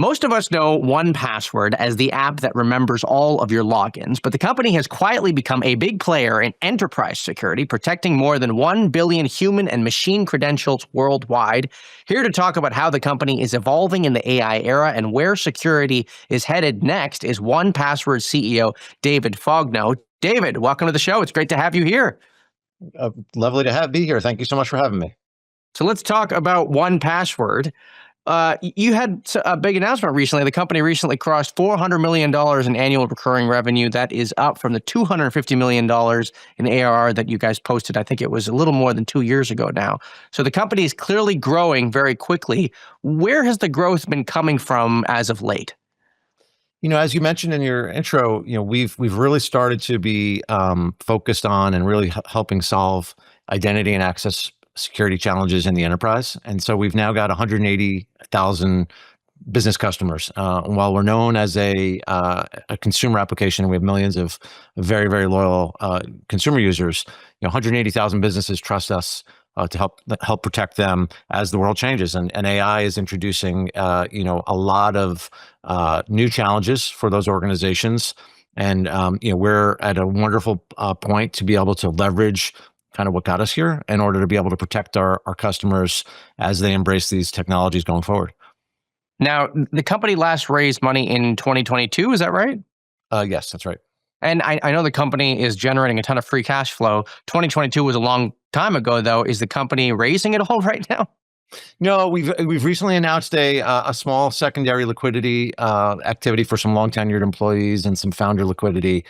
Most of us know 1Password as the app that remembers all of your logins, but the company has quietly become a big player in enterprise security, protecting more than 1 billion human and machine credentials worldwide. Here to talk about how the company is evolving in the AI era and where security is headed next is 1Password CEO David Faugno. David, welcome to the show. It's great to have you here. Lovely to be here. Thank you so much for having me. So let's talk about 1Password. You had a big announcement recently. The company recently crossed $400 million in annual recurring revenue. That is up from the $250 million in ARR that you guys posted. I think it was a little more than 2 years ago now. So the company is clearly growing very quickly. Where has the growth been coming from as of late? As you mentioned in your intro, we've really started to be focused on and really helping solve identity and access security challenges in the enterprise. And so we've now got 180,000 business customers. While we're known as a consumer application, we have millions of very, very loyal consumer users. 180,000 businesses trust us to help protect them as the world changes. And AI is introducing a lot of new challenges for those organizations. And we're at a wonderful point to be able to leverage kind of what got us here in order to be able to protect our customers as they embrace these technologies going forward. Now, the company last raised money in 2022, is that right? Yes, that's right. And I know the company is generating a ton of free cash flow. 2022 was a long time ago, though. Is the company raising it all right now? No, we've recently announced a small secondary liquidity activity for some long tenured employees and some founder liquidity,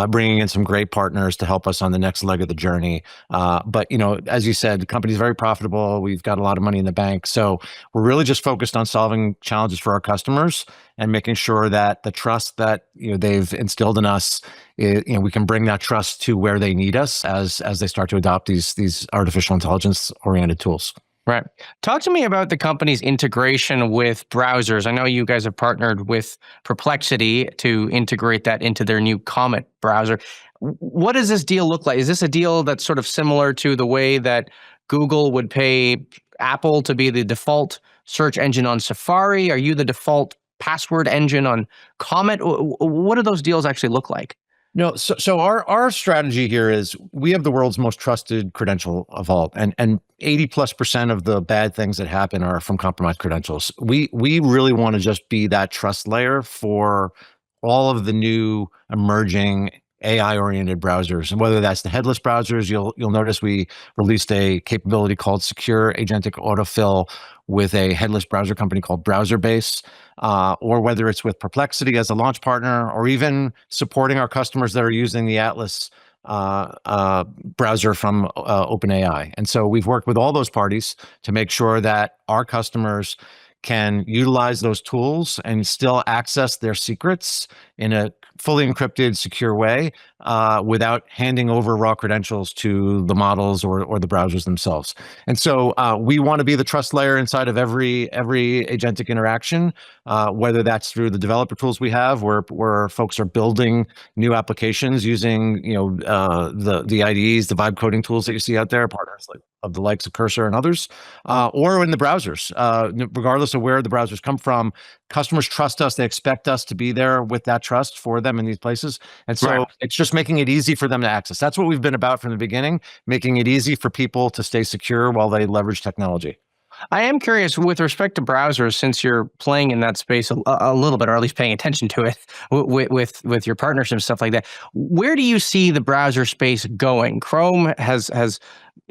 bringing in some great partners to help us on the next leg of the journey. But as you said, the company's very profitable. We've got a lot of money in the bank, so we're really just focused on solving challenges for our customers and making sure that the trust that they've instilled in us, we can bring that trust to where they need us as they start to adopt these artificial intelligence oriented tools. Right. Talk to me about the company's integration with browsers. I know you guys have partnered with Perplexity to integrate that into their new Comet browser. What does this deal look like? Is this a deal that's sort of similar to the way that Google would pay Apple to be the default search engine on Safari? Are you the default password engine on Comet? What do those deals actually look like? No, so our strategy here is we have the world's most trusted credential vault, and 80+% of the bad things that happen are from compromised credentials. We really want to just be that trust layer for all of the new emerging AI-oriented browsers, and whether that's the headless browsers, you'll notice we released a capability called Secure Agentic Autofill with a headless browser company called BrowserBase, or whether it's with Perplexity as a launch partner, or even supporting our customers that are using the Atlas browser from OpenAI. And so we've worked with all those parties to make sure that our customers can utilize those tools and still access their secrets in a fully encrypted, secure way without handing over raw credentials to the models or the browsers themselves. And so we want to be the trust layer inside of every agentic interaction, whether that's through the developer tools we have, where folks are building new applications using the IDEs, the vibe coding tools that you see out there, partners of the likes of Cursor and others, or in the browsers. Regardless of where the browsers come from, customers trust us. They expect us to be there with that trust for them in these places. And so It's just making it easy for them to access. That's what we've been about from the beginning, making it easy for people to stay secure while they leverage technology. I am curious with respect to browsers, since you're playing in that space a little bit, or at least paying attention to it with your partnerships and stuff like that. Where do you see the browser space going? Chrome has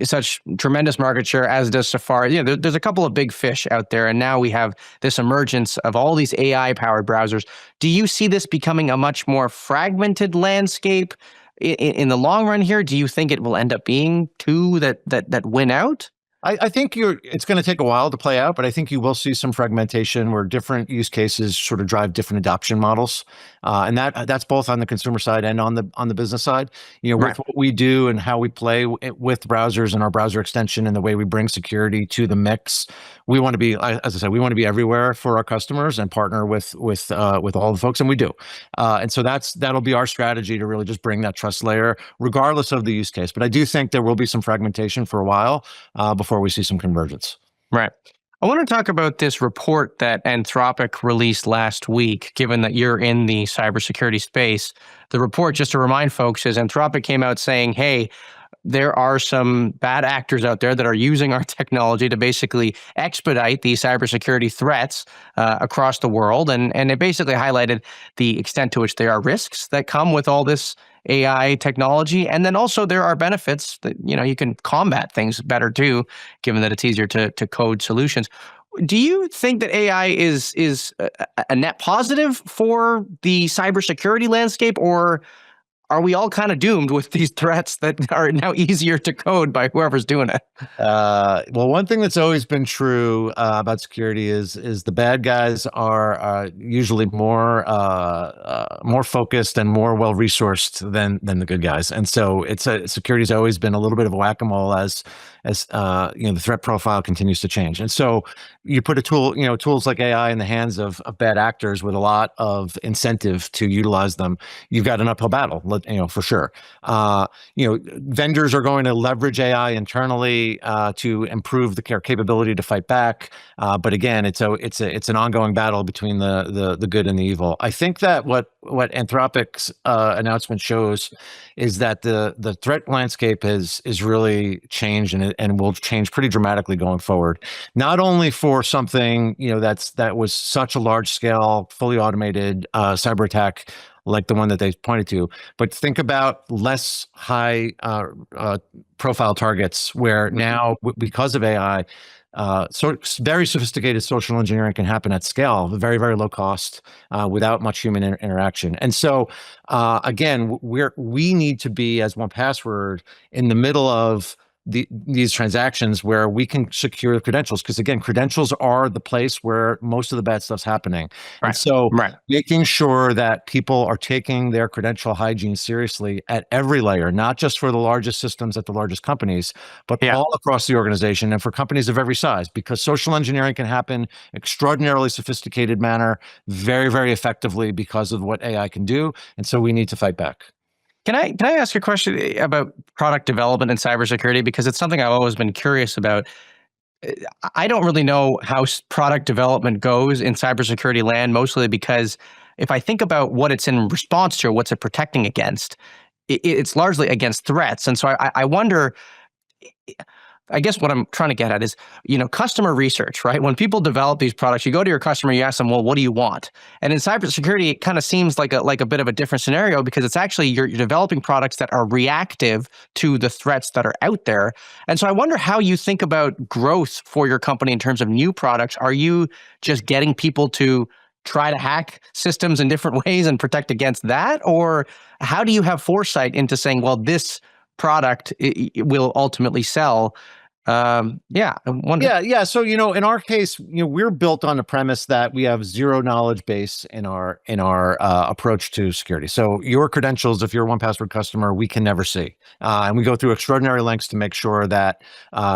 such tremendous market share, as does Safari. There's a couple of big fish out there, and now we have this emergence of all these AI-powered browsers. Do you see this becoming a much more fragmented landscape in the long run here? Do you think it will end up being two that win out? I think it's going to take a while to play out, but I think you will see some fragmentation where different use cases sort of drive different adoption models, and that's both on the consumer side and on the business side. With what we do and how we play with browsers and our browser extension and the way we bring security to the mix, we want to be, as I said, we want to be everywhere for our customers and partner with all the folks, and we do. And so that'll be our strategy to really just bring that trust layer, regardless of the use case. But I do think there will be some fragmentation for a while before we see some convergence. Right. I want to talk about this report that Anthropic released last week, given that you're in the cybersecurity space. The report, just to remind folks, is Anthropic came out saying, hey, there are some bad actors out there that are using our technology to basically expedite these cybersecurity threats across the world. And it basically highlighted the extent to which there are risks that come with all this AI technology. And then also there are benefits that, you can combat things better too, given that it's easier to code solutions. Do you think that AI is a net positive for the cybersecurity landscape, or are we all kind of doomed with these threats that are now easier to code by whoever's doing it? Well, one thing that's always been true about security is the bad guys are usually more focused and more well resourced than the good guys, and so security's always been a little bit of a whack-a-mole as the threat profile continues to change. And so you put tools like AI in the hands of bad actors with a lot of incentive to utilize them, you've got an uphill battle, for sure. Vendors are going to leverage AI internally to improve the capability to fight back. But again, it's an ongoing battle between the good and the evil. I think that what Anthropic's announcement shows is that the threat landscape is really changed, and will change pretty dramatically going forward. Not only for something that was such a large scale, fully automated cyber attack like the one that they pointed to, but think about less high profile targets where now, because of AI, very sophisticated social engineering can happen at scale, very, very low cost, without much human interaction. And so, again, we need to be, as 1Password, in the middle of these transactions where we can secure credentials, because again, credentials are the place where most of the bad stuff's happening. Right. And so Right. making sure that people are taking their credential hygiene seriously at every layer, not just for the largest systems at the largest companies, but all across the organization and for companies of every size, because social engineering can happen extraordinarily sophisticated manner, very, very effectively because of what AI can do. And so we need to fight back. Can I ask a question about product development and cybersecurity? Because it's something I've always been curious about. I don't really know how product development goes in cybersecurity land, mostly because if I think about what it's in response to, or what's it protecting against, it's largely against threats. And so I wonder, I guess what I'm trying to get at is, customer research, right? When people develop these products, you go to your customer, you ask them, well, what do you want? And in cybersecurity, it kind of seems like a bit of a different scenario, because it's actually you're developing products that are reactive to the threats that are out there. And so I wonder how you think about growth for your company in terms of new products. Are you just getting people to try to hack systems in different ways and protect against that? Or how do you have foresight into saying, well, this product it will ultimately sell? I wonder. Yeah. So, in our case, we're built on the premise that we have zero knowledge base in our approach to security. So your credentials, if you're a 1Password customer, we can never see. And we go through extraordinary lengths to make sure that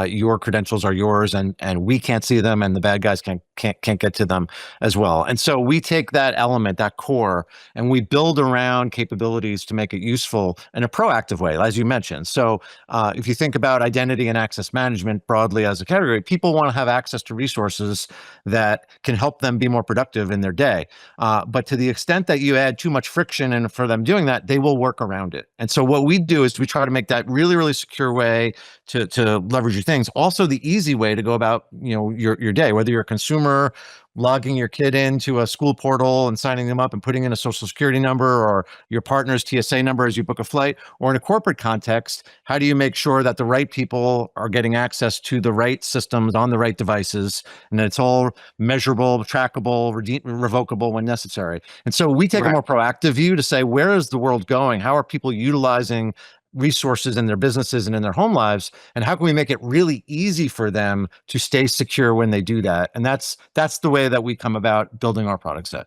your credentials are yours, and we can't see them, and the bad guys can't get to them as well. And so we take that element, that core, and we build around capabilities to make it useful in a proactive way, as you mentioned. So if you think about identity and access management broadly as a category, people want to have access to resources that can help them be more productive in their day. But to the extent that you add too much friction and for them doing that, they will work around it. And so what we do is we try to make that really, really secure way to leverage your things. Also, the easy way to go about your day, whether you're a consumer logging your kid into a school portal and signing them up and putting in a social security number, or your partner's TSA number as you book a flight, or in a corporate context, how do you make sure that the right people are getting access to the right systems on the right devices, and that it's all measurable, trackable, revocable when necessary? And so we take a more proactive view to say, where is the world going? How are people utilizing resources in their businesses and in their home lives, and how can we make it really easy for them to stay secure when they do that? And that's the way that we come about building our product set.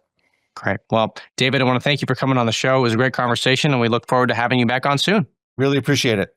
Great. Well, David, I want to thank you for coming on the show. It was a great conversation, and we look forward to having you back on soon. Really appreciate it.